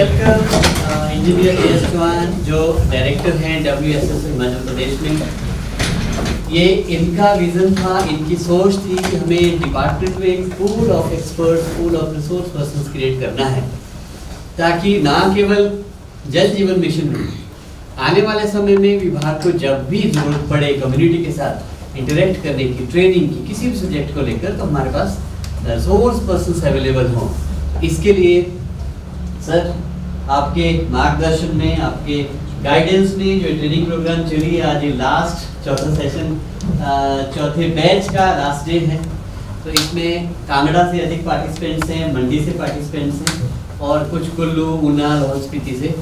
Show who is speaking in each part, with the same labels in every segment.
Speaker 1: Welcome engineer S Chauhan जो director हैं WSS Madhya Pradesh में। ये इनका विजन था, इनकी सोच थी कि हमें डिपार्टमेंट में एक pool of expert, pool of resource persons create करना है, ताकि ना केवल जल जीवन मिशन में आने वाले समय में विभाग को जब भी जरूरत पड़े कम्युनिटी के साथ इंटरेक्ट करने की, ट्रेनिंग की, किसी भी सब्जेक्ट को लेकर, तो हमारे पास रिसोर्स पर्सन्स अवेलेबल हों। इसके लिए सर आपके मार्गदर्शन में, आपके गाइडेंस में जो ट्रेनिंग प्रोग्राम चली है, आज ये लास्ट चौथा सेशन, चौथे बैच का लास्ट डे है। तो इसमें कांगड़ा से अधिक पार्टिसिपेंट्स हैं, मंडी से पार्टिसिपेंट्स हैं और कुछ कुल्लू, ऊना, लाहौल स्पीति से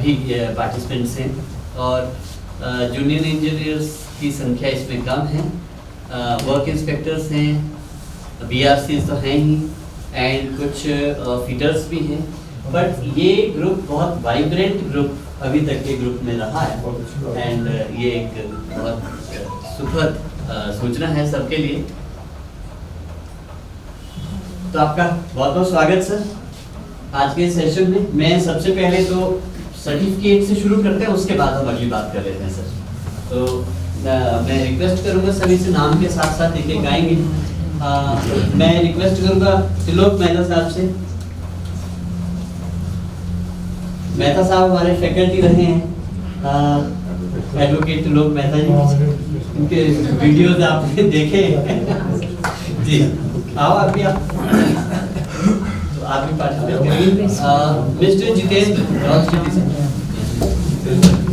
Speaker 1: भी पार्टिसिपेंट्स हैं। और जूनियर इंजीनियर्स की संख्या इसमें कम है, वर्क इंस्पेक्टर्स हैं, BRCs तो हैं ही, एंड कुछ फीडर्स भी हैं। बट ये ग्रुप बहुत वाइब्रेंट ग्रुप अभी तक के ग्रुप में रहा है, एंड ये एक बहुत सुखद सूचना है सबके लिए। तो आपका बहुत बहुत स्वागत सर आज के सेशन में। मैं सबसे पहले तो सर्टिफिकेट से शुरू करते हैं, उसके बाद हम अगली बात कर लेते हैं सर। तो मैं रिक्वेस्ट करूंगा सभी से नाम के साथ साथ एक एक आएंगे। मैं रिक्वेस्ट करूंगा त्रिलोक मेहता साहब से। मेहता साहब हमारे फैकल्टी रहे हैं, एडवोकेट त्रिलोक मेहता जी, उनके वीडियोस आपने देखे जी। आओ आप भी, आप तो आप भी पार्टिसिपेट करेंगे। मिस्टर जितेंद्र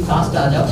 Speaker 1: फास्ट आ जाओ।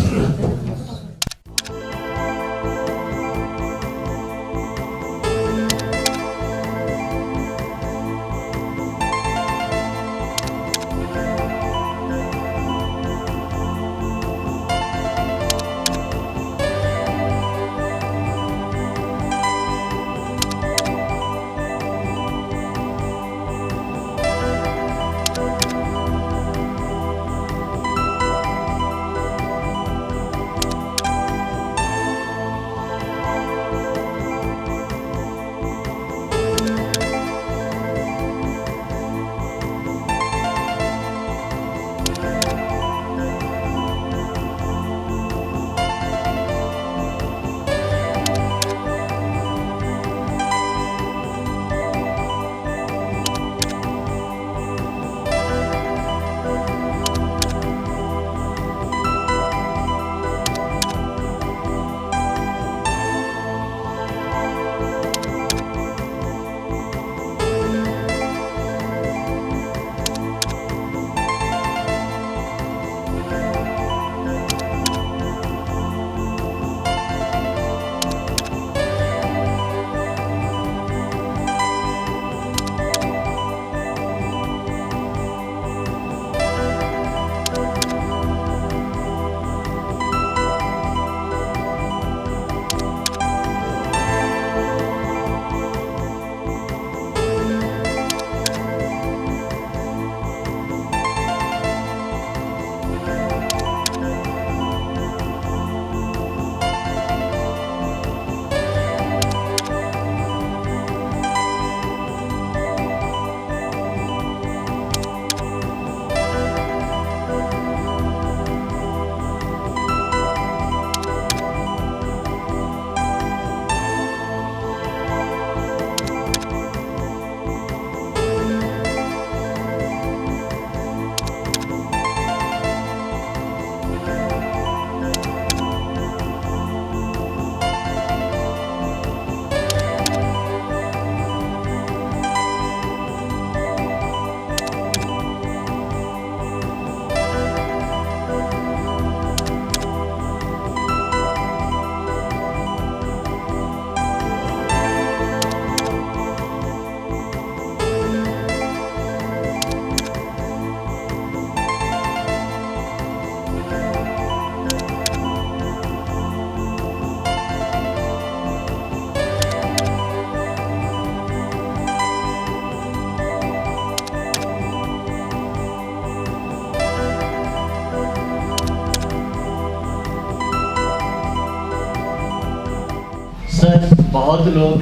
Speaker 1: सर बहुत लोग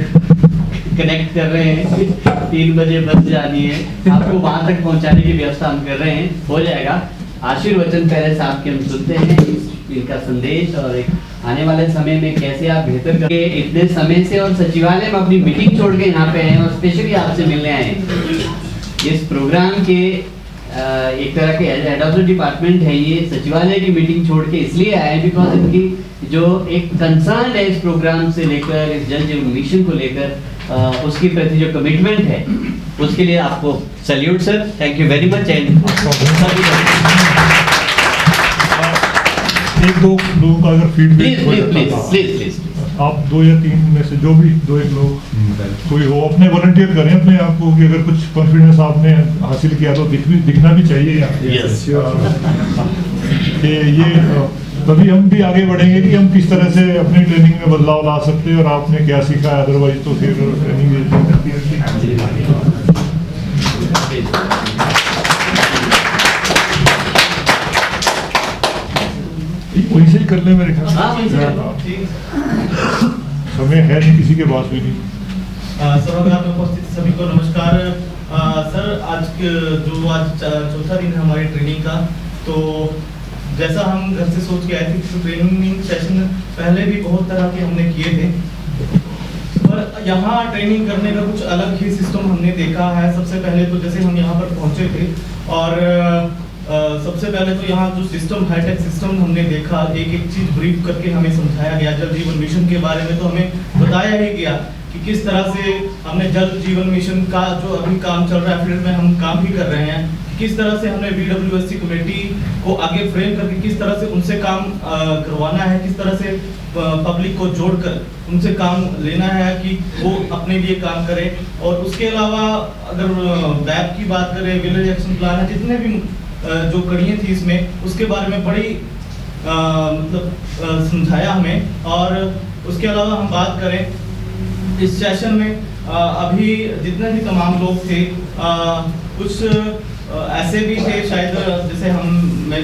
Speaker 1: कनेक्ट कर रहे हैं 3 बजे बस जानी है, आपको वहां तक पहुंचाने की व्यवस्था हम कर रहे हैं, हो जाएगा। आशीर्वचन पहले साहब के हम सुनते हैं, इनका संदेश और एक आने वाले समय में कैसे आप बेहतर करके इतने समय से और सचिवालय में अपनी मीटिंग छोड़ के यहाँ पे आए और स्पेशली आपसे मिलने आए हैं। इस प्रोग्राम के एक तरह के हेड ऑफ द डिपार्टमेंट है, ये सचिवालय की मीटिंग छोड़ के इसलिए आए बिकॉज इनकी जो एक कंसर्न है इस प्रोग्राम से लेकर, इस जल जीवन मिशन को लेकर उसके प्रति जो कमिटमेंट है, उसके लिए आपको salute sir, thank you very much.
Speaker 2: एक दो लोगों का अगर फीडबैक हो जाता था,
Speaker 1: प्लीज
Speaker 2: आप 2 या 3 में से जो भी 2-1 लोग कोई हो, अपने वॉलंटियर करें अपने आप को कि अगर कुछ कॉन्फिडेंस आपने हासिल किया तो दिखना भी चाहिए कि ये तभी हम भी आगे बढ़ेंगे कि हम किस तरह से अपनी ट्रेनिंग में बदलाव ला सकते हैं और आपने क्या सीखा है, अदरवाइज तो फिर ट्रेनिंग वहीं से ही कर ले मेरे ख्याल से। समय है नहीं किसी के पास भी नहीं।
Speaker 3: सभागार में उपस्थित सभी को नमस्कार। सर आज चौथा दिन है हमारी ट्रेनिंग का, तो जैसा हम घर से सोच के आए थे तो ट्रेनिंग सेशन पहले भी बहुत तरह के हमने किए थे, पर यहाँ ट्रेनिंग करने का कुछ अलग ही सिस्टम हमने देखा है। सबसे पहले तो जैसे हम यहाँ पर पहुँचे थे और सबसे पहले तो यहाँ जो सिस्टम हाईटेक सिस्टम हमने देखा, एक एक चीज ब्रीफ करके हमें समझाया गया। जल जीवन मिशन के बारे में तो हमें बताया ही गया कि किस तरह से हमने जल जीवन मिशन का जो अभी काम चल रहा है, फील्ड में हम काम भी कर रहे हैं, किस तरह से हमने BWSC कमेटी को आगे फ्रेम करके किस तरह से उनसे काम करवाना है, किस तरह से पब्लिक को जोड़कर उनसे काम लेना है कि वो अपने लिए काम करें। और उसके अलावा अगर बैप की बात करें, विलेज एक्शन प्लान है, जितने भी जो कड़ियाँ थी इसमें, उसके बारे में बड़ी मतलब समझाया हमें। और उसके अलावा हम बात करें इस सेशन में अभी जितने भी तमाम लोग थे, कुछ ऐसे भी थे शायद जैसे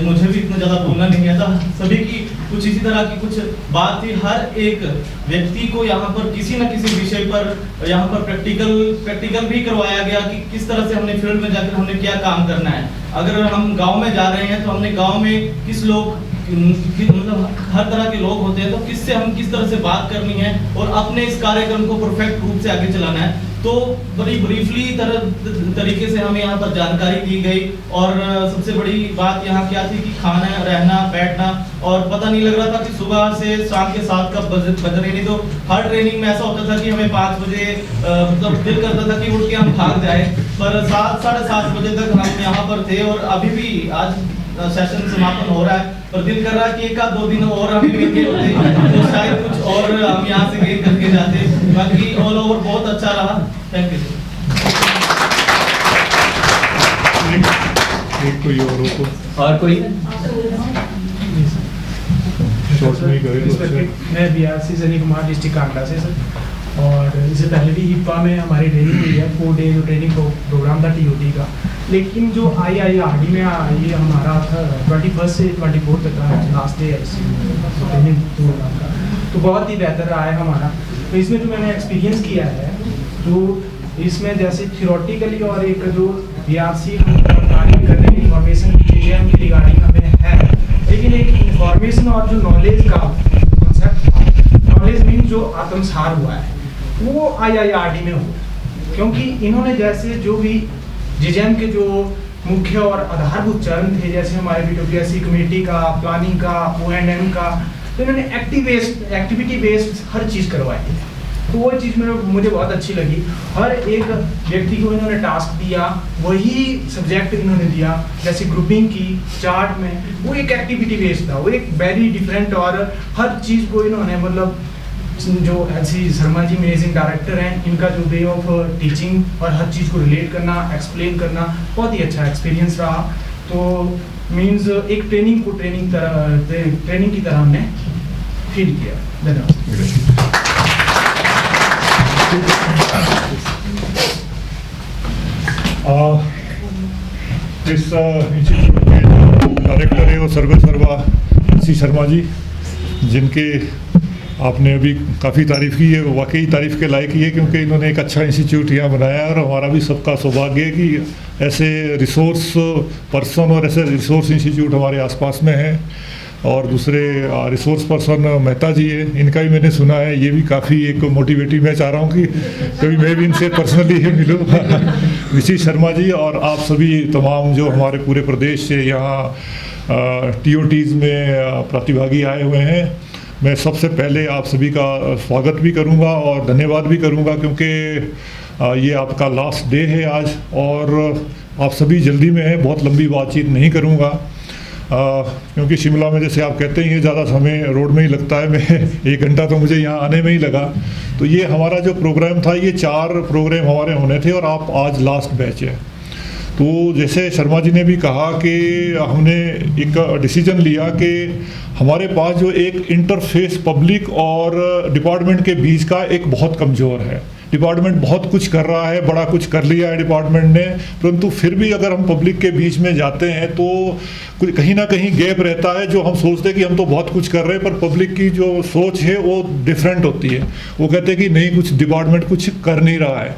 Speaker 3: मुझे भी इतना ज़्यादा बोलना नहीं आता, सभी की कुछ इसी तरह की कुछ बात थी। हर एक व्यक्ति को यहाँ पर किसी न किसी विषय पर यहाँ पर प्रैक्टिकल भी करवाया गया कि किस तरह से हमने फील्ड में जाकर हमने क्या काम करना है। अगर हम गांव में जा रहे हैं तो हमने गांव में किस लोग मतलब हर तरह के लोग होते हैं, तो किससे हम किस तरह से बात करनी है और अपने इस कार्यक्रम को परफेक्ट रूप से आगे चलाना है। तो बड़ी ब्रीफली तरीके से हमें यहाँ पर जानकारी दी गई। और सबसे बड़ी बात यहाँ क्या थी कि खाना, रहना, बैठना, और पता नहीं लग रहा था कि सुबह से शाम के 7 कब बज रही। नहीं तो हर ट्रेनिंग में ऐसा होता था कि हमें 5 बजे मतलब दिल करता था कि उठ के हम भाग जाए, पर 7 साढ़े 7 बजे तक हम यहाँ पर थे। और अभी भी आज सेशन समापन हो रहा है, पर दिल कर रहा है कि 1-2 दिन और हमें मिल गए होते तो शायद कुछ और हम यहाँ से गेन करके जाते। बाकी ऑल ओवर बहुत अच्छा रहा, थैंक यू।
Speaker 2: एक कोई और
Speaker 1: कोई
Speaker 2: शॉर्ट में करें।
Speaker 4: मैं BRC सनी कुमार, डिस्ट्रिक्ट कांगड़ा से सर। और इससे पहले भी हिप्पा में हमारी ट्रेनिंग हुई है, 4 डे जो ट्रेनिंग प्रोग्राम था TOT का। लेकिन जो IIRD में ये हमारा था 21 से 24 तक का लास्ट डे है इस ट्रेनिंग प्रोग्राम का, तो बहुत ही बेहतर रहा है हमारा। तो इसमें जो मैंने एक्सपीरियंस किया है, जो इसमें जैसे थियोरेटिकली और एक जो BRC कार्य करने की इंफॉर्मेशन चीज़ें की रिगार्डिंग हमें है, लेकिन एक इंफॉर्मेशन और जो नॉलेज का कॉन्सेप्ट, नॉलेज मीन जो आत्मसार हुआ है वो IIRD में हुआ। क्योंकि इन्होंने जैसे जो भी GGM के जो मुख्य और आधारभूत चरण थे, जैसे हमारे BWSC कमेटी का, प्लानिंग का, O&M का, तो इन्होंने एक्टिविटी बेस्ड हर चीज़ करवाई है। तो वो चीज़ मुझे बहुत अच्छी लगी। हर एक व्यक्ति को इन्होंने टास्क दिया, वही सब्जेक्ट इन्होंने दिया, जैसे ग्रुपिंग की चार्ट में, वो एक एक्टिविटी बेस्ड था, वो एक वेरी डिफरेंट। और हर चीज़ को इन्होंने मतलब जो LC Sharma ji managing director हैं, इनका जो वे ऑफ टीचिंग और हर चीज़ को रिलेट करना, एक्सप्लेन करना, बहुत ही अच्छा एक्सपीरियंस रहा। तो मीन्स एक ट्रेनिंग को ट्रेनिंग की तरह हमने फील किया। धन्यवाद।
Speaker 2: इस इंस्टीट्यूट के जो डायरेक्टर है वो सर्वा LC शर्मा जी, जिनके आपने अभी काफ़ी तारीफ़ की है, वाकई तारीफ़ के लायक ही है, क्योंकि इन्होंने एक अच्छा इंस्टीट्यूट यहाँ बनाया है और हमारा भी सबका सौभाग्य है कि ऐसे रिसोर्स पर्सन और ऐसे रिसोर्स इंस्टीट्यूट हमारे आसपास में हैं। और दूसरे रिसोर्स पर्सन मेहता जी है, इनका भी मैंने सुना है, ये भी काफ़ी एक मोटिवेटिव। मैं चाह रहा हूँ कि कभी मैं भी इनसे पर्सनली मिलूँ ऋषि शर्मा जी और आप सभी तमाम जो हमारे पूरे प्रदेश से यहाँ TOTs में प्रतिभागी आए हुए हैं। मैं सबसे पहले आप सभी का स्वागत भी करूंगा और धन्यवाद भी करूंगा, क्योंकि ये आपका लास्ट डे है आज और आप सभी जल्दी में हैं। बहुत लंबी बातचीत नहीं करूंगा, क्योंकि शिमला में जैसे आप कहते हैं ज़्यादा समय रोड में ही लगता है। मैं 1 घंटा तो मुझे यहाँ आने में ही लगा। तो ये हमारा जो प्रोग्राम था, ये 4 प्रोग्राम हमारे होने थे और आप आज लास्ट बैच है। तो जैसे शर्मा जी ने भी कहा कि हमने एक डिसीजन लिया कि हमारे पास जो एक इंटरफेस पब्लिक और डिपार्टमेंट के बीच का एक बहुत कमज़ोर है। डिपार्टमेंट बहुत कुछ कर रहा है, बड़ा कुछ कर लिया है डिपार्टमेंट ने, परंतु फिर भी अगर हम पब्लिक के बीच में जाते हैं तो कहीं ना कहीं गैप रहता है। जो हम सोचते हैं कि हम तो बहुत कुछ कर रहे हैं, पर पब्लिक की जो सोच है वो डिफरेंट होती है। वो कहते हैं कि नहीं, कुछ डिपार्टमेंट कुछ कर नहीं रहा है।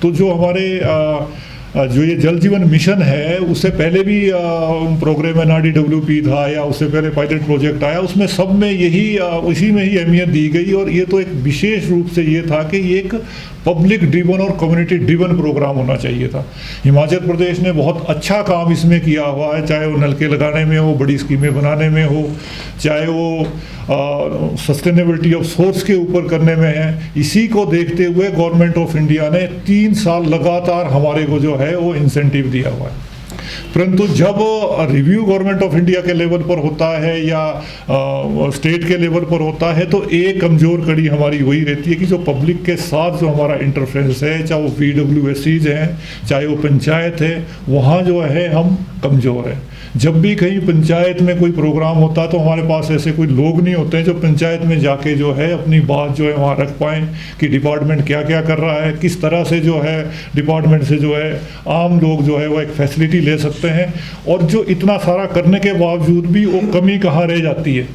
Speaker 2: तो जो हमारे जो ये जल जीवन मिशन है, उससे पहले भी प्रोग्राम NRDWP था या उससे पहले पायलट प्रोजेक्ट आया, उसमें सब में यही इसी में ही अहमियत दी गई। और ये तो एक विशेष रूप से ये था कि ये एक पब्लिक ड्रिवन और कम्युनिटी ड्रिवन प्रोग्राम होना चाहिए था। हिमाचल प्रदेश ने बहुत अच्छा काम इसमें किया हुआ है, चाहे वो नलके लगाने में हो, बड़ी स्कीमें बनाने में हो, चाहे वो सस्टेनेबिलिटी ऑफ सोर्स के ऊपर करने में है। इसी को देखते हुए गवर्नमेंट ऑफ इंडिया ने 3 साल लगातार हमारे को जो है वो इंसेंटिव दिया हुआ है। परंतु जब रिव्यू गवर्नमेंट ऑफ इंडिया के लेवल पर होता है या स्टेट के लेवल पर होता है, तो एक कमज़ोर कड़ी हमारी वही रहती है कि जो पब्लिक के साथ जो हमारा इंटरफेरेंस है, चाहे वो PWSCs हैं, चाहे वो पंचायत है, वहाँ जो है हम कमज़ोर हैं। जब भी कहीं पंचायत में कोई प्रोग्राम होता है तो हमारे पास ऐसे कोई लोग नहीं होते हैं जो पंचायत में जाके जो है अपनी बात जो है वहाँ रख पाएँ कि डिपार्टमेंट क्या क्या कर रहा है, किस तरह से जो है डिपार्टमेंट से जो है आम लोग जो है वो एक फैसिलिटी ले सकते हैं। और जो इतना सारा करने के बावजूद भी वो कमी कहाँ रह जाती है।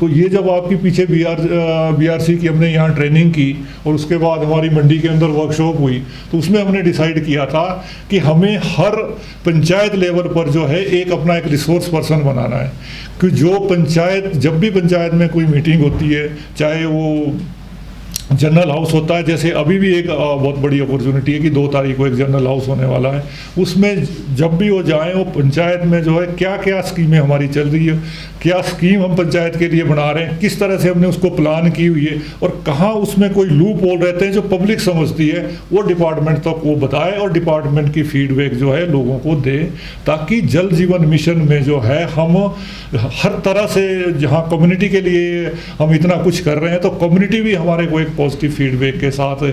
Speaker 2: तो ये जब आपके पीछे BRC की हमने यहाँ ट्रेनिंग की और उसके बाद हमारी मंडी के अंदर वर्कशॉप हुई, तो उसमें हमने डिसाइड किया था कि हमें हर पंचायत लेवल पर जो है एक अपना एक रिसोर्स पर्सन बनाना है। कि जो पंचायत, जब भी पंचायत में कोई मीटिंग होती है, चाहे वो जनरल हाउस होता है, जैसे अभी भी एक बहुत बड़ी अपॉर्चुनिटी है कि 2 तारीख को एक जनरल हाउस होने वाला है, उसमें जब भी वो जाएं, वो पंचायत में जो है क्या क्या स्कीमें हमारी चल रही है, क्या स्कीम हम पंचायत के लिए बना रहे हैं, किस तरह से हमने उसको प्लान की हुई है और कहाँ उसमें कोई लूप होल रहते हैं जो पब्लिक समझती है, वो डिपार्टमेंट तक वो बताए और डिपार्टमेंट की फीडबैक जो है लोगों को दे, ताकि जल जीवन मिशन में जो है हम हर तरह से, जहाँ कम्युनिटी के लिए हम इतना कुछ कर रहे हैं, तो कम्युनिटी भी हमारे को एक पॉजिटिव फीडबैक के साथ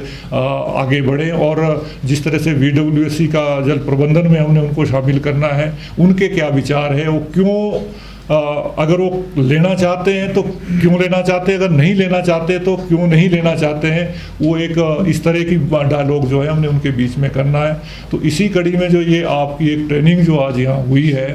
Speaker 2: आगे बढ़े। और जिस तरह से VWSC का जल प्रबंधन में हमने उनको शामिल करना है, उनके क्या विचार है, वो क्यों अगर वो लेना चाहते हैं तो क्यों लेना चाहते हैं, अगर नहीं लेना चाहते तो क्यों नहीं लेना चाहते हैं, वो एक इस तरह की डायलॉग जो है हमने उनके बीच में करना है। तो इसी कड़ी में जो ये आपकी एक ट्रेनिंग जो आज यहाँ हुई है,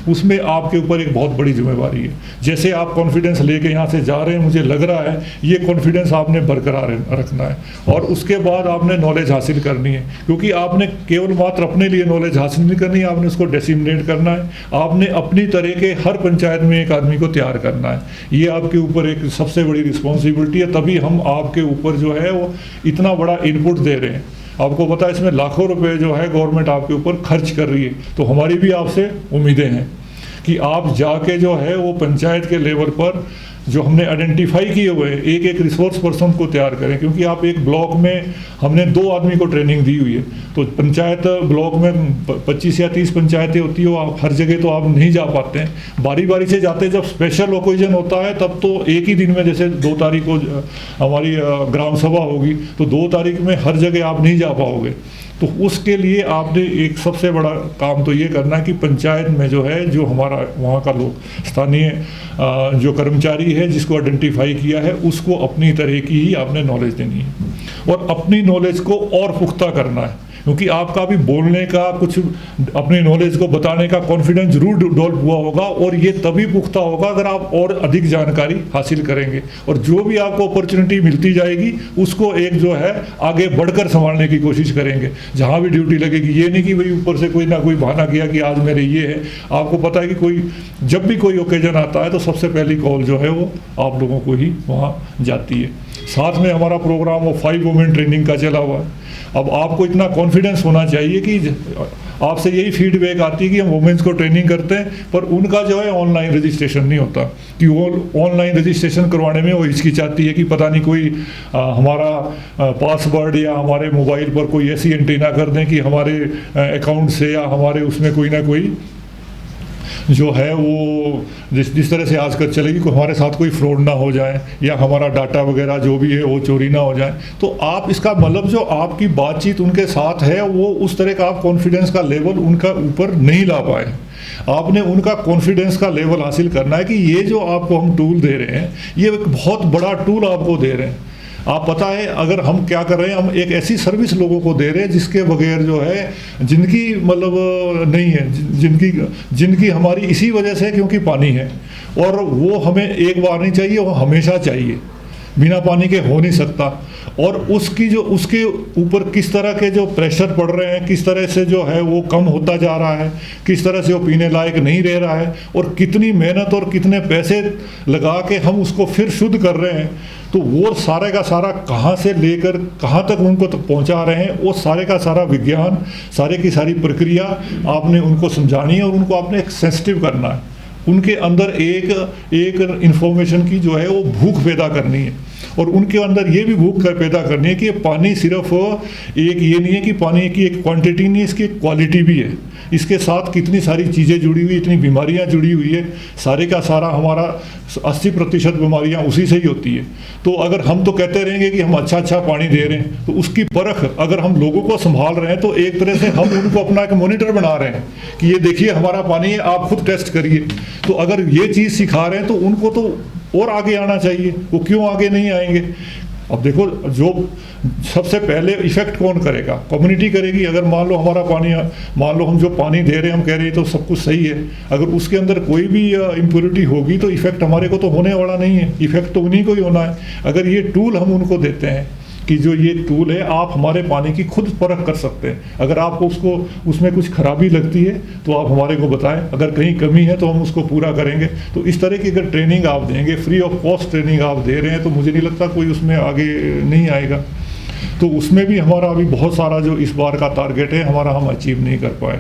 Speaker 2: उसमें आपके ऊपर एक बहुत बड़ी जिम्मेवारी है। जैसे आप कॉन्फिडेंस लेके यहाँ से जा रहे हैं, मुझे लग रहा है ये कॉन्फिडेंस आपने बरकरार रखना है और उसके बाद आपने नॉलेज हासिल करनी है, क्योंकि आपने केवल मात्र अपने लिए नॉलेज हासिल नहीं करनी है, आपने उसको डिसेमिनेट करना है। आपने अपनी तरह के हर पंचायत में एक आदमी को तैयार करना है। ये आपके ऊपर एक सबसे बड़ी रिस्पॉन्सिबिलिटी है, तभी हम आपके ऊपर जो है वो इतना बड़ा इनपुट दे रहे हैं। आपको पता है इसमें लाखों रुपए जो है गवर्नमेंट आपके ऊपर खर्च कर रही है, तो हमारी भी आपसे उम्मीदें हैं कि आप जाके जो है वो पंचायत के लेवल पर जो हमने आइडेंटिफाई किए हुए हैं, एक एक रिसोर्स पर्सन को तैयार करें। क्योंकि आप एक ब्लॉक में, हमने 2 आदमी को ट्रेनिंग दी हुई है, तो पंचायत ब्लॉक में 25 या 30 पंचायतें होती हो, आप हर जगह तो आप नहीं जा पाते हैं, बारी बारी से जाते हैं। जब स्पेशल ओकेजन होता है तब तो एक ही दिन में, जैसे 2 तारीख को हमारी ग्राम सभा होगी, तो 2 तारीख में हर जगह आप नहीं जा पाओगे। तो उसके लिए आपने एक सबसे बड़ा काम तो ये करना है कि पंचायत में जो है, जो हमारा वहाँ का लोग, स्थानीय जो कर्मचारी है जिसको आइडेंटिफाई किया है, उसको अपनी तरह की ही आपने नॉलेज देनी है और अपनी नॉलेज को और पुख्ता करना है। क्योंकि आपका भी बोलने का, कुछ अपनी नॉलेज को बताने का कॉन्फिडेंस जरूर डेवलप हुआ होगा, और ये तभी पुख्ता होगा अगर आप और अधिक जानकारी हासिल करेंगे। और जो भी आपको अपॉर्चुनिटी मिलती जाएगी उसको एक जो है आगे बढ़कर संभालने की कोशिश करेंगे, जहाँ भी ड्यूटी लगेगी। ये नहीं कि भाई ऊपर से कोई ना कोई बहाना किया कि आज मेरे ये है। आपको पता है कि कोई जब भी कोई ओकेजन आता है तो सबसे पहली कॉल जो है वो आप लोगों को ही वहाँ जाती है। साथ में हमारा प्रोग्राम वो 5 वुमेन ट्रेनिंग का चला हुआ है। अब आपको इतना कॉन्फिडेंस होना चाहिए कि आपसे यही फीडबैक आती है कि हम वुमेन्स को ट्रेनिंग करते हैं, पर उनका जो है ऑनलाइन रजिस्ट्रेशन नहीं होता, कि वो ऑनलाइन रजिस्ट्रेशन करवाने में वो हिचकिचाती है कि पता नहीं कोई हमारा पासवर्ड या हमारे मोबाइल पर कोई ऐसी एंटीना कर दें कि हमारे अकाउंट से या हमारे उसमें कोई ना कोई जो है वो जिस तरह से आजकल चलेगी, को हमारे साथ कोई फ्रॉड ना हो जाए या हमारा डाटा वगैरह जो भी है वो चोरी ना हो जाए। तो आप इसका मतलब जो आपकी बातचीत उनके साथ है वो उस तरह का आप कॉन्फिडेंस का लेवल उनका ऊपर नहीं ला पाए। आपने उनका कॉन्फिडेंस का लेवल हासिल करना है कि ये जो आपको हम टूल दे रहे हैं ये एक बहुत बड़ा टूल आपको दे रहे हैं। आप पता है अगर हम क्या कर रहे हैं, हम एक ऐसी सर्विस लोगों को दे रहे हैं जिसके बगैर जो है जिनकी मतलब नहीं है, जिनकी हमारी इसी वजह से क्योंकि पानी है, और वो हमें एक बार नहीं चाहिए, वो हमेशा चाहिए, बिना पानी के हो नहीं सकता। और उसकी जो उसके ऊपर किस तरह के जो प्रेशर पड़ रहे हैं, किस तरह से जो है वो कम होता जा रहा है, किस तरह से वो पीने लायक नहीं रह रहा है, और कितनी मेहनत और कितने पैसे लगा के हम उसको फिर शुद्ध कर रहे हैं, तो वो सारे का सारा कहाँ से लेकर कहाँ तक उनको तक पहुँचा रहे हैं, वो सारे का सारा विज्ञान, सारे की सारी प्रक्रिया आपने उनको समझानी है और उनको आपने एक सेंसिटिव करना है। उनके अंदर एक इन्फॉर्मेशन की जो है वो भूख पैदा करनी है, और उनके अंदर ये भी भूख पैदा करनी है कि पानी सिर्फ एक ये नहीं है कि पानी की एक क्वांटिटी नहीं है, इसकी एक क्वालिटी भी है। इसके साथ कितनी सारी चीज़ें जुड़ी हुई, इतनी बीमारियां जुड़ी हुई है, सारे का सारा हमारा 80% बीमारियां उसी से ही होती है। तो अगर हम तो कहते रहेंगे कि हम अच्छा पानी दे रहे हैं, तो उसकी परख अगर हम लोगों को संभाल रहे हैं तो एक तरह से हम उनको अपना एक मॉनिटर बना रहे हैं कि ये देखिए हमारा पानी है, आप खुद टेस्ट करिए। तो अगर ये चीज़ सिखा रहे हैं तो उनको तो और आगे आना चाहिए, वो क्यों आगे नहीं आएंगे। अब देखो जो सबसे पहले इफेक्ट कौन करेगा, कम्युनिटी करेगी। अगर मान लो हमारा पानी, मान लो हम जो पानी दे रहे हैं हम कह रहे हैं तो सब कुछ सही है, अगर उसके अंदर कोई भी इम्प्योरिटी होगी तो इफेक्ट हमारे को तो होने वाला नहीं है, इफेक्ट तो उन्हीं को ही होना है। अगर ये टूल हम उनको देते हैं कि जो ये टूल है आप हमारे पानी की खुद परख कर सकते हैं, अगर आपको उसमें कुछ खराबी लगती है तो आप हमारे को बताएं, अगर कहीं कमी है तो हम उसको पूरा करेंगे। तो इस तरह की अगर ट्रेनिंग आप देंगे, फ्री ऑफ कॉस्ट ट्रेनिंग आप दे रहे हैं, तो मुझे नहीं लगता कोई उसमें आगे नहीं आएगा। तो उसमें भी हमारा अभी बहुत सारा जो इस बार का टारगेट है हमारा हम अचीव नहीं कर पाए।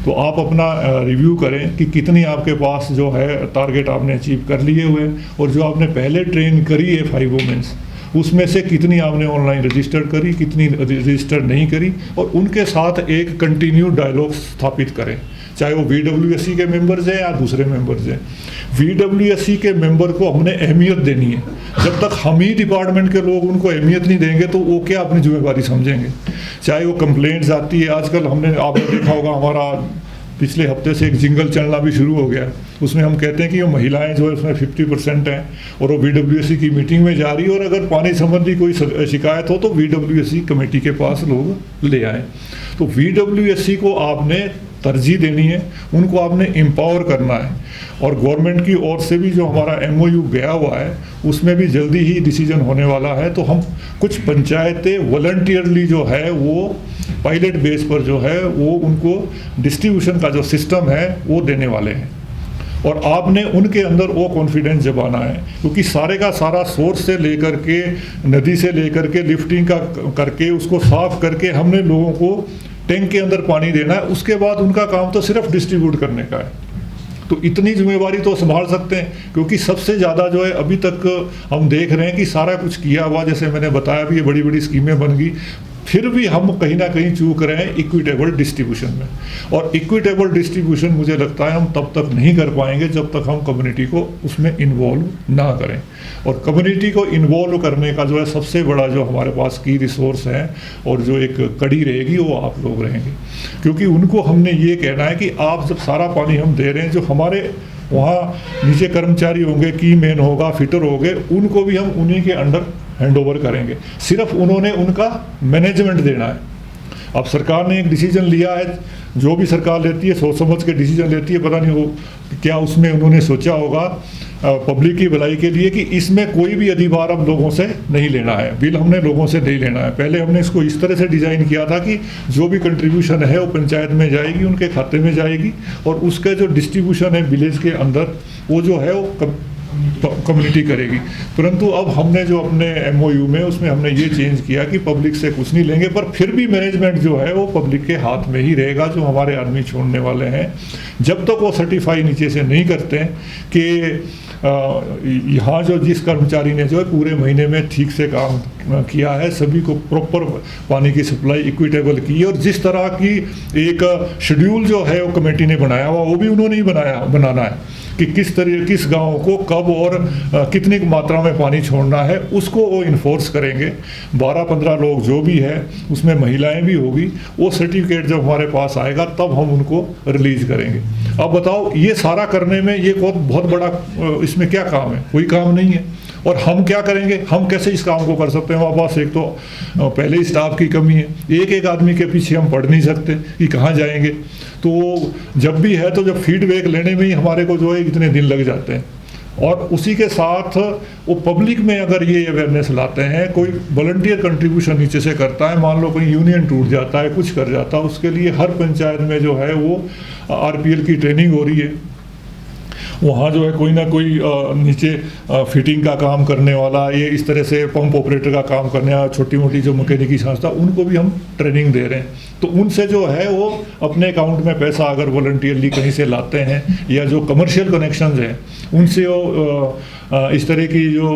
Speaker 2: तो आप अपना रिव्यू करें कि कितनी आपके पास जो है टारगेट आपने अचीव कर लिए हुए, और जो आपने पहले ट्रेन करी है 5 वुमेन्स, उसमें से कितनी आपने ऑनलाइन रजिस्टर करी, कितनी रजिस्टर नहीं करी, और उनके साथ एक कंटिन्यू डायलॉग स्थापित करें, चाहे वो VWSC के मेंबर्स हैं या दूसरे मेंबर्स हैं। VWSC के मेंबर को हमने अहमियत देनी है। जब तक हम ही डिपार्टमेंट के लोग उनको अहमियत नहीं देंगे तो वो क्या अपनी जिम्मेदारी समझेंगे। चाहे वो कंप्लेंट्स आती है, आजकल आपने देखा होगा हमारा पिछले हफ्ते से एक जिंगल चलना भी शुरू हो गया, उसमें हम कहते हैं कि ये महिलाएं जो है उसमें 50% हैं, और वो VWSC की मीटिंग में जा रही है, और अगर पानी संबंधी कोई शिकायत हो तो VWSC कमेटी के पास लोग ले आएँ। तो VWSC को आपने तरजीह देनी है, उनको आपने एम्पावर करना है, और गवर्नमेंट की ओर से भी जो हमारा MOU गया हुआ है उसमें भी जल्दी ही डिसीजन होने वाला है। तो हम कुछ पंचायतें वॉलंटियरली जो है वो पायलट बेस पर जो है वो उनको डिस्ट्रीब्यूशन का जो सिस्टम है वो देने वाले हैं, और आपने उनके अंदर वो कॉन्फिडेंस जगाना है, क्योंकि सारे का सारा सोर्स से लेकर के नदी से लेकर के लिफ्टिंग का करके उसको साफ करके हमने लोगों को टैंक के अंदर पानी देना है, उसके बाद उनका काम तो सिर्फ डिस्ट्रीब्यूट करने का है। तो इतनी जिम्मेवारी तो संभाल सकते हैं, क्योंकि सबसे ज़्यादा जो है अभी तक हम देख रहे हैं कि सारा कुछ किया हुआ, जैसे मैंने बताया भी ये बड़ी बड़ी स्कीमें बन गई, फिर भी हम कहीं ना कहीं चूक रहे हैं इक्विटेबल डिस्ट्रीब्यूशन में। और इक्विटेबल डिस्ट्रीब्यूशन मुझे लगता है हम तब तक नहीं कर पाएंगे जब तक हम कम्युनिटी को उसमें इन्वॉल्व ना करें। और कम्युनिटी को इन्वॉल्व करने का जो है सबसे बड़ा जो हमारे पास की रिसोर्स है और जो एक कड़ी रहेगी वो आप लोग रहेंगे, क्योंकि उनको हमने ये कहना है कि आप जब सारा पानी हम दे रहे हैं, जो हमारे वहाँ नीचे कर्मचारी होंगे, की मैन होगा, फिटर होंगे, उनको भी हम उन्हीं के अंडर हैंड ओवर करेंगे। सिर्फ उन्होंने उनका मैनेजमेंट देना है। अब सरकार ने एक डिसीजन लिया है, जो भी सरकार लेती है सोच समझ के डिसीजन लेती है, पता नहीं वो क्या उसमें उन्होंने सोचा होगा पब्लिक की भलाई के लिए कि इसमें कोई भी अधिभार हम लोगों से नहीं लेना है, बिल हमने लोगों से नहीं लेना है। पहले हमने इसको इस तरह से डिज़ाइन किया था कि जो भी कंट्रीब्यूशन है वो पंचायत में जाएगी, उनके खाते में जाएगी, और उसका जो डिस्ट्रीब्यूशन है विलेज के अंदर वो जो है वो कम्युनिटी करेगी। परंतु अब हमने जो अपने MOU में उसमें हमने ये चेंज किया कि पब्लिक से कुछ नहीं लेंगे, पर फिर भी मैनेजमेंट जो है वो पब्लिक के हाथ में ही रहेगा, जो हमारे आदमी छोड़ने वाले हैं। जब तक वो सर्टिफाई नीचे से नहीं करते हैं कि यहाँ जो जिस कर्मचारी ने जो है पूरे महीने में ठीक से काम किया है, सभी को प्रॉपर पानी की सप्लाई इक्विटेबल की है, और जिस तरह की एक शेड्यूल जो है वो कमेटी ने बनाया हुआ वो भी उन्होंने ही बनाना है कि किस गांव को कब और कितनी मात्रा में पानी छोड़ना है, उसको वो इन्फोर्स करेंगे। 12-15 लोग जो भी है उसमें महिलाएं भी होगी, वो सर्टिफिकेट जब हमारे पास आएगा तब हम उनको रिलीज करेंगे। अब बताओ ये सारा करने में ये बहुत बड़ा इसमें क्या काम है? कोई काम नहीं है। और हम क्या करेंगे, हम कैसे इस काम को कर सकते हैं? हमारे पास एक तो पहले ही स्टाफ की कमी है, एक आदमी के पीछे हम पढ़ नहीं सकते कि कहाँ जाएंगे। तो जब भी है तो जब फीडबैक लेने में ही हमारे को जो है इतने दिन लग जाते हैं। और उसी के साथ वो पब्लिक में अगर ये अवेयरनेस लाते हैं, कोई वॉलंटियर कंट्रीब्यूशन नीचे से करता है, मान लो कहीं यूनियन टूट जाता है, कुछ कर जाता है, उसके लिए हर पंचायत में जो है वो RPL की ट्रेनिंग हो रही है। वहाँ जो है कोई ना कोई नीचे फिटिंग का काम करने वाला, ये इस तरह से पंप ऑपरेटर का काम करने वाला, छोटी मोटी जो मैकेनिकी संस्था, उनको भी हम ट्रेनिंग दे रहे हैं। तो उनसे जो है वो अपने अकाउंट में पैसा अगर वॉलंटियरली कहीं से लाते हैं, या जो कमर्शियल कनेक्शंस हैं उनसे वो इस तरह की जो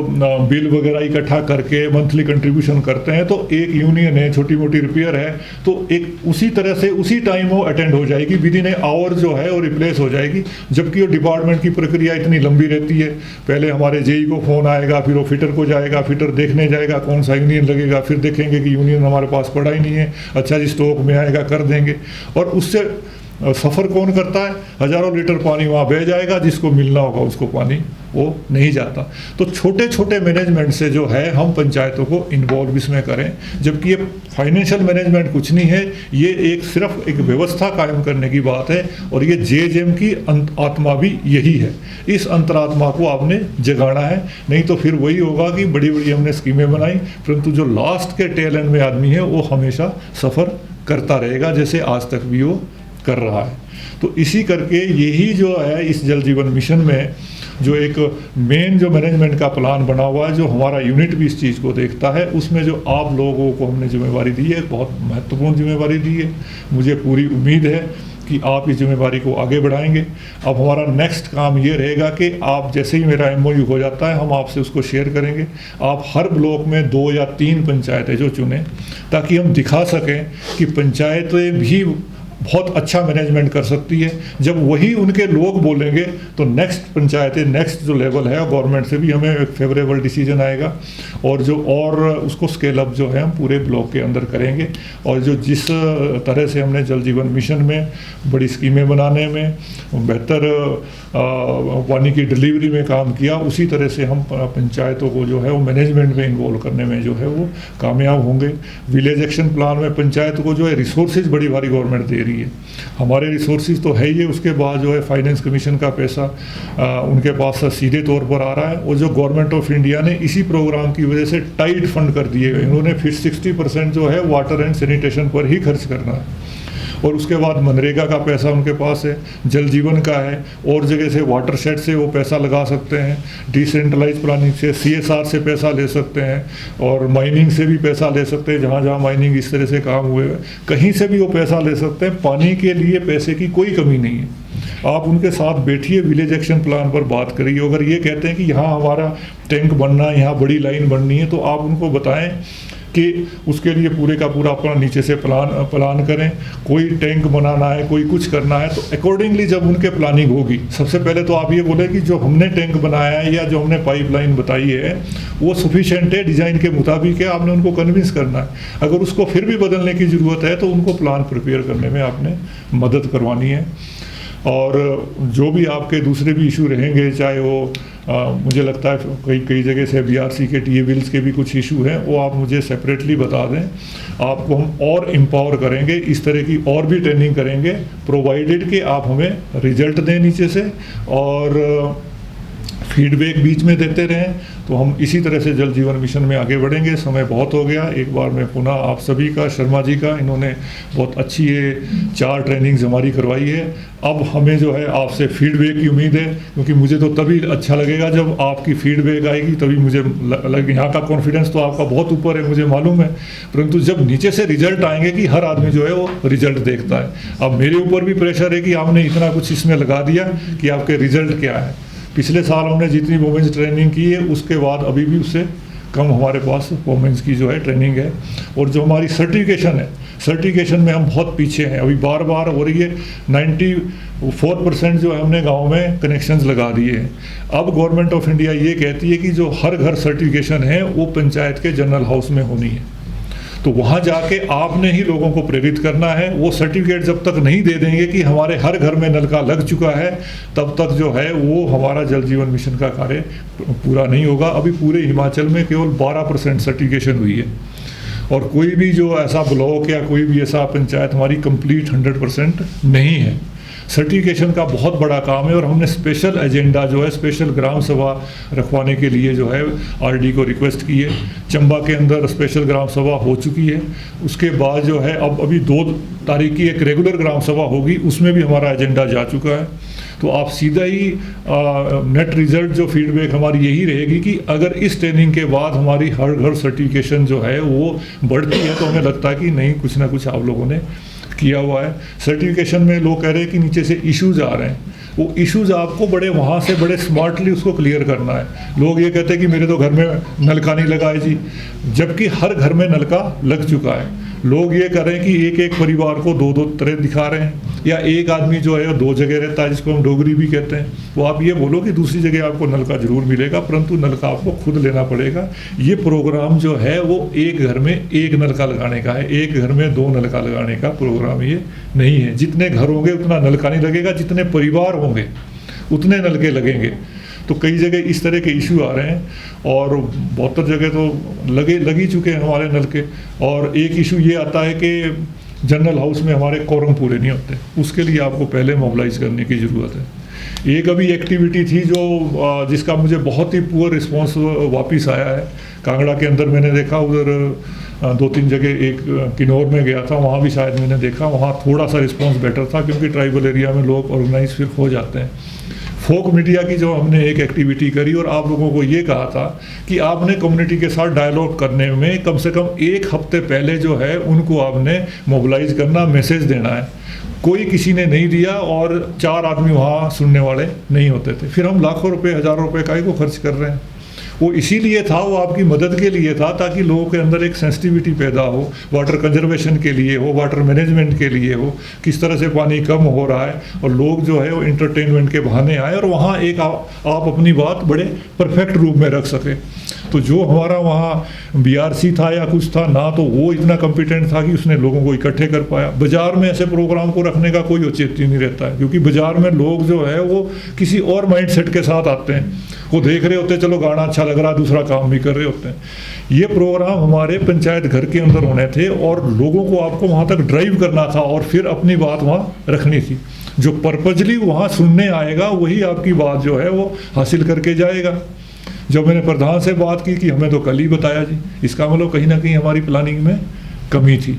Speaker 2: बिल वगैरह इकट्ठा करके मंथली कंट्रीब्यूशन करते हैं, तो एक यूनियन है, छोटी मोटी रिपेयर है, तो एक उसी तरह से उसी टाइम वो अटेंड हो जाएगी, विदिन ए आवर जो है वो रिप्लेस हो जाएगी। जबकि वो डिपार्टमेंट की प्रक्रिया इतनी लंबी रहती है, पहले हमारे जेई को फ़ोन आएगा, फिर वो फिटर को जाएगा, फिटर देखने जाएगा कौन सा यूनियन लगेगा, फिर देखेंगे कि यूनियन हमारे पास पड़ा ही नहीं है, अच्छा जी स्टॉक में आएगा कर देंगे। और उससे सफ़र कौन करता है? हज़ारों लीटर पानी वहाँ बह जाएगा, जिसको मिलना होगा उसको पानी वो नहीं जाता। तो छोटे छोटे मैनेजमेंट से जो है हम पंचायतों को इन्वॉल्व इसमें करें, जबकि ये फाइनेंशियल मैनेजमेंट कुछ नहीं है, ये एक सिर्फ एक व्यवस्था कायम करने की बात है। और ये JJM की आत्मा भी यही है, इस अंतरात्मा को आपने जगाना है, नहीं तो फिर वही होगा कि बड़ी बड़ी हमने स्कीमें बनाई, परंतु जो लास्ट के टेल एंड में आदमी है वो हमेशा सफ़र करता रहेगा, जैसे आज तक भी वो कर रहा है। तो इसी करके यही जो है इस जल जीवन मिशन में जो एक मेन जो मैनेजमेंट का प्लान बना हुआ है, जो हमारा यूनिट भी इस चीज़ को देखता है, उसमें जो आप लोगों को हमने जिम्मेवारी दी है, बहुत महत्वपूर्ण जिम्मेवारी दी है। मुझे पूरी उम्मीद है कि आप इस जिम्मेवारी को आगे बढ़ाएंगे। अब हमारा नेक्स्ट काम ये रहेगा कि आप जैसे ही मेरा MOU हो जाता है, हम आपसे उसको शेयर करेंगे। आप हर ब्लॉक में 2 या 3 पंचायतें जो चुनें, ताकि हम दिखा सकें कि पंचायतें भी बहुत अच्छा मैनेजमेंट कर सकती है। जब वही उनके लोग बोलेंगे तो नेक्स्ट पंचायतें, नेक्स्ट जो लेवल है गवर्नमेंट से भी हमें एक फेवरेबल डिसीजन आएगा, और जो और उसको स्केल अप जो है हम पूरे ब्लॉक के अंदर करेंगे। और जो जिस तरह से हमने जल जीवन मिशन में बड़ी स्कीमें बनाने में, बेहतर पानी की डिलीवरी में काम किया, उसी तरह से हम पंचायतों को जो है वो मैनेजमेंट में इन्वॉल्व करने में जो है वो कामयाब होंगे। विलेज एक्शन प्लान में पंचायत को जो है रिसोर्सेज बड़ी भारी गवर्नमेंट दे रही है, हमारे रिसोर्सेज तो है ही है, उसके बाद जो है फाइनेंस कमीशन का पैसा उनके पास सीधे तौर पर आ रहा है। और जो गवर्नमेंट ऑफ इंडिया ने इसी प्रोग्राम की वजह से टाइट फंड कर दिए हुए, इन्होंने फिर 60% जो है वाटर एंड सैनिटेशन पर ही खर्च करना है। और उसके बाद मनरेगा का पैसा उनके पास है, जल जीवन का है, और जगह से वाटर शेड से वो पैसा लगा सकते हैं, डिसेंट्रलाइज प्लानिंग से, CSR से पैसा ले सकते हैं, और माइनिंग से भी पैसा ले सकते हैं, जहाँ जहाँ माइनिंग इस तरह से काम हुए हैं कहीं से भी वो पैसा ले सकते हैं। पानी के लिए पैसे की कोई कमी नहीं है। आप उनके साथ बैठिए, विलेज एक्शन प्लान पर बात करिए। अगर ये कहते हैं कि यहाँ हमारा टैंक बनना है, यहाँ बड़ी लाइन बननी है, तो आप उनको बताएं कि उसके लिए पूरे का पूरा अपना नीचे से प्लान करें। कोई टैंक बनाना है, कोई कुछ करना है, तो अकॉर्डिंगली जब उनके प्लानिंग होगी, सबसे पहले तो आप ये बोले कि जो हमने टैंक बनाया है या जो हमने पाइपलाइन बताई है वो सफिशिएंट है, डिज़ाइन के मुताबिक है, आपने उनको कन्विंस करना है। अगर उसको फिर भी बदलने की ज़रूरत है तो उनको प्लान प्रिपेयर करने में आपने मदद करवानी है। और जो भी आपके दूसरे भी इशू रहेंगे, चाहे वो मुझे लगता है कई जगह से बीआरसी के टीए बिल्स के भी कुछ इशू हैं, वो आप मुझे सेपरेटली बता दें, आपको हम और एम्पावर करेंगे, इस तरह की और भी ट्रेनिंग करेंगे, प्रोवाइडेड कि आप हमें रिजल्ट दें नीचे से और फीडबैक बीच में देते रहें। तो हम इसी तरह से जल जीवन मिशन में आगे बढ़ेंगे। समय बहुत हो गया, एक बार मैं पुनः आप सभी का, शर्मा जी का, इन्होंने बहुत अच्छी ये 4 ट्रेनिंग्स हमारी करवाई है। अब हमें जो है आपसे फीडबैक की उम्मीद है, क्योंकि मुझे तो तभी अच्छा लगेगा जब आपकी फीडबैक आएगी, तभी मुझे यहाँ का कॉन्फिडेंस तो आपका बहुत ऊपर है, मुझे मालूम है, परंतु जब नीचे से रिजल्ट आएंगे कि हर आदमी जो है वो रिजल्ट देखता है। अब मेरे ऊपर भी प्रेशर है कि आपने इतना कुछ इसमें लगा दिया कि आपके रिजल्ट क्या है। पिछले साल हमने जितनी वुमेंस ट्रेनिंग की है उसके बाद अभी भी उससे कम हमारे पास वुमेंस की जो है ट्रेनिंग है। और जो हमारी सर्टिफिकेशन है, सर्टिफिकेशन में हम बहुत पीछे हैं, अभी बार बार हो रही है। 94% जो है हमने गांव में कनेक्शंस लगा दिए हैं। अब गवर्नमेंट ऑफ इंडिया ये कहती है कि जो हर घर सर्टिफिकेशन है वो पंचायत के जनरल हाउस में होनी है। तो वहाँ जाके आपने ही लोगों को प्रेरित करना है। वो सर्टिफिकेट जब तक नहीं दे देंगे कि हमारे हर घर में नलका लग चुका है, तब तक जो है वो हमारा जल जीवन मिशन का कार्य पूरा नहीं होगा। अभी पूरे हिमाचल में केवल 12% सर्टिफिकेशन हुई है, और कोई भी जो ऐसा ब्लॉक या कोई भी ऐसा पंचायत हमारी कंप्लीट 100% नहीं है। सर्टिफिकेशन का बहुत बड़ा काम है, और हमने स्पेशल एजेंडा जो है, स्पेशल ग्राम सभा रखवाने के लिए जो है आरडी को रिक्वेस्ट की है। चंबा के अंदर स्पेशल ग्राम सभा हो चुकी है। उसके बाद जो है अब अभी 2 तारीख की एक रेगुलर ग्राम सभा होगी, उसमें भी हमारा एजेंडा जा चुका है। तो आप सीधा ही नेट रिजल्ट जो फीडबैक हमारी यही रहेगी कि अगर इस ट्रेनिंग के बाद हमारी हर घर सर्टिफिकेशन जो है वो बढ़ती है, तो हमें लगता है कि नहीं, कुछ ना कुछ आप लोगों ने किया हुआ है। सर्टिफिकेशन में लोग कह रहे हैं कि नीचे से इश्यूज आ रहे हैं, वो इश्यूज आपको बड़े वहाँ से बड़े स्मार्टली उसको क्लियर करना है। लोग ये कहते हैं कि मेरे तो घर में नलका नहीं लगा है जी, जबकि हर घर में नलका लग चुका है। लोग ये कर रहे हैं कि एक परिवार को 2 तरह दिखा रहे हैं, या एक आदमी जो है 2 जगह रहता है, जिसको हम डोगरी भी कहते हैं। वो आप ये बोलो कि दूसरी जगह आपको नलका जरूर मिलेगा, परंतु नलका आपको खुद लेना पड़ेगा। ये प्रोग्राम जो है वो एक घर में 1 नलका लगाने का है, एक घर में 2 नलका लगाने का प्रोग्राम ये नहीं है। जितने घर होंगे उतना नलका नहीं लगेगा, जितने परिवार होंगे उतने नलके लगेंगे। तो कई जगह इस तरह के इशू आ रहे हैं, और बहुत जगह तो लगी चुके हैं हमारे नलके। और एक इशू ये आता है कि जनरल हाउस में हमारे कोरम पूरे नहीं होते, उसके लिए आपको पहले मोबिलाइज करने की ज़रूरत है। एक अभी एक्टिविटी थी जो जिसका मुझे बहुत ही पुअर रिस्पॉन्स वापस आया है। कांगड़ा के अंदर मैंने देखा, उधर 2-3 जगह, एक किन्नौर में गया था, वहाँ भी शायद मैंने देखा, वहाँ थोड़ा सा रिस्पॉन्स बेटर था, क्योंकि ट्राइबल एरिया में लोग ऑर्गेनाइज फिर हो जाते हैं। फोक मीडिया की जो हमने एक एक्टिविटी करी, और आप लोगों को ये कहा था कि आपने कम्युनिटी के साथ डायलॉग करने में कम से कम 1 हफ्ते पहले जो है उनको आपने मोबिलाइज करना, मैसेज देना है। कोई किसी ने नहीं दिया, और 4 आदमी वहाँ सुनने वाले नहीं होते थे। फिर हम लाखों रुपए, हज़ारों रुपए का ही को खर्च कर रहे हैं। वो इसीलिए था, वो आपकी मदद के लिए था, ताकि लोगों के अंदर एक सेंसिटिविटी पैदा हो, वाटर कंजर्वेशन के लिए हो, वाटर मैनेजमेंट के लिए हो, किस तरह से पानी कम हो रहा है, और लोग जो है वो इंटरटेनमेंट के बहाने आए, और वहाँ एक आप अपनी बात बड़े परफेक्ट रूप में रख सके। तो जो हमारा वहाँ बीआरसी था या कुछ था ना, तो वो इतना कॉम्पिटेंट था कि उसने लोगों को इकट्ठे कर पाया। बाज़ार में ऐसे प्रोग्राम को रखने का कोई औचित्य नहीं रहता है, क्योंकि बाज़ार में लोग जो है वो किसी और माइंडसेट के साथ आते हैं। वो देख रहे होते हैं, चलो गाना अच्छा लग रहा है, दूसरा काम भी कर रहे होते हैं। ये प्रोग्राम हमारे पंचायत घर के अंदर होने थे, और लोगों को आपको वहाँ तक ड्राइव करना था, और फिर अपनी बात वहाँ रखनी थी। जो पर्पजली वहाँ सुनने आएगा वही आपकी बात जो है वो हासिल करके जाएगा। जब मैंने प्रधान से बात की कि हमें तो कल ही बताया जी, इसका मतलब कहीं ना कहीं हमारी प्लानिंग में कमी थी।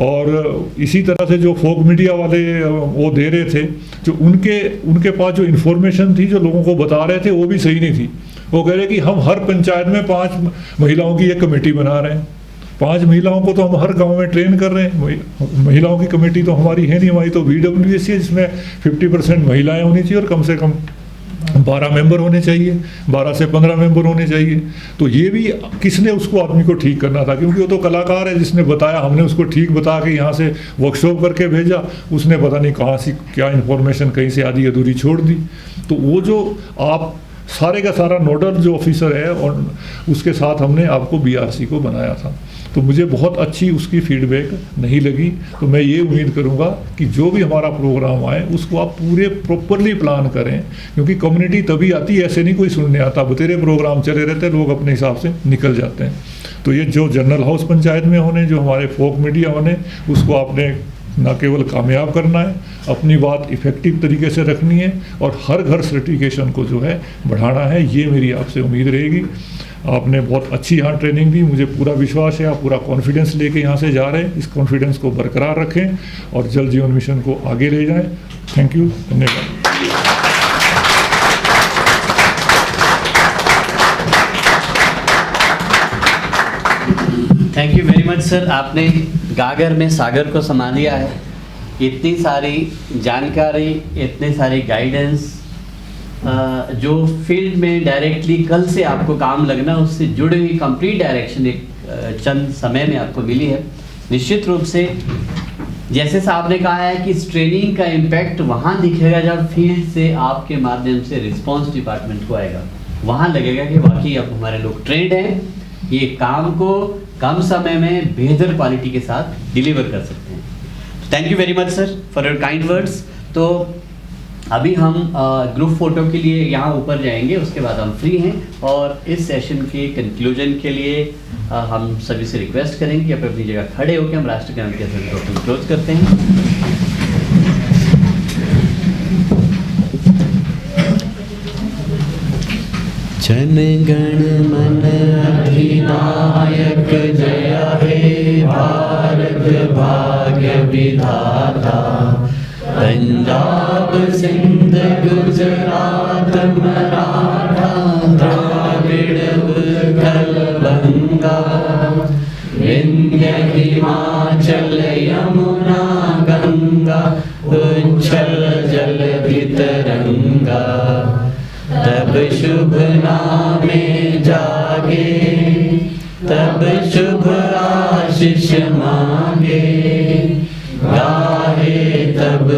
Speaker 2: और इसी तरह से जो फोक मीडिया वाले वो दे रहे थे, जो उनके पास जो इन्फॉर्मेशन थी, जो लोगों को बता रहे थे, वो भी सही नहीं थी। वो कह रहे कि हम हर पंचायत में 5 महिलाओं की एक कमेटी बना रहे हैं। 5 महिलाओं को तो हम हर गांव में ट्रेन कर रहे हैं। महिलाओं की कमेटी तो हमारी है नहीं, हमारी तो VWSC है, जिसमें 50% महिलाएं होनी चाहिए, और कम से कम 12 मेंबर होने चाहिए, 12 से 15 मेंबर होने चाहिए। तो ये भी किसने उसको आदमी को ठीक करना था, क्योंकि वो तो कलाकार है जिसने बताया, हमने उसको ठीक बता के यहाँ से वर्कशॉप करके भेजा, उसने पता नहीं कहाँ से क्या इन्फॉर्मेशन कहीं से आधी अधूरी छोड़ दी। तो वो जो आप सारे का सारा नोडल जो ऑफिसर है, और उसके साथ हमने आपको BRC को बनाया था। तो मुझे बहुत अच्छी उसकी फीडबैक नहीं लगी। तो मैं ये उम्मीद करूँगा कि जो भी हमारा प्रोग्राम आए उसको आप पूरे प्रॉपरली प्लान करें, क्योंकि कम्युनिटी तभी आती है, ऐसे नहीं कोई सुनने आता, बतेरे प्रोग्राम चले रहते हैं, लोग अपने हिसाब से निकल जाते हैं। तो ये जो जनरल हाउस पंचायत में होने, जो हमारे फोक मीडिया होने, उसको आपने न केवल कामयाब करना है, अपनी बात इफ़ेक्टिव तरीके से रखनी है और हर घर सर्टिफिकेशन को जो है बढ़ाना है। ये मेरी आपसे उम्मीद रहेगी। आपने बहुत अच्छी यहाँ ट्रेनिंग दी, मुझे पूरा विश्वास है आप पूरा कॉन्फिडेंस लेके यहाँ से जा रहे हैं। इस कॉन्फिडेंस को बरकरार रखें और जल जीवन मिशन को आगे ले जाएं। थैंक यू, धन्यवाद।
Speaker 1: Thank you very much sir. आपने गागर में सागर को समा दिया है। इतनी सारी जानकारी, इतने सारी गाइडेंस, जो फील्ड में डायरेक्टली कल से आपको काम लगना, उससे जुड़ी हुई कंप्लीट डायरेक्शन एक चंद समय में आपको मिली है। निश्चित रूप से जैसे साहब ने कहा है कि इस ट्रेनिंग का इम्पैक्ट वहाँ दिखेगा जब फील्ड से आपके माध्यम से रिस्पांस डिपार्टमेंट को आएगा, वहाँ लगेगा कि वाकई अब हमारे लोग ट्रेंड हैं, ये काम को कम समय में बेहतर क्वालिटी के साथ डिलीवर कर सकते हैं। Thank you very much sir for your kind words. तो अभी हम ग्रुप फोटो के लिए यहाँ ऊपर जाएंगे, उसके बाद हम फ्री हैं और इस सेशन के कंक्लूजन के लिए हम सभी से रिक्वेस्ट करेंगे कि आप अपनी जगह खड़े होकर हम राष्ट्रगान के सेशन को क्लोज करते हैं।
Speaker 5: जन गण मन अधिनायक जय हे भारत भाग्य विधाता, पंजाब सिंध गुजरात मराठा द्राविड़ उत्कल बंगा, विंध्य हिमाचल यमुना गंगा, उच्छल जल वितरंगा। तब शुभ नामे जागे, तब शुभ आशीष मांगे, गाहे तब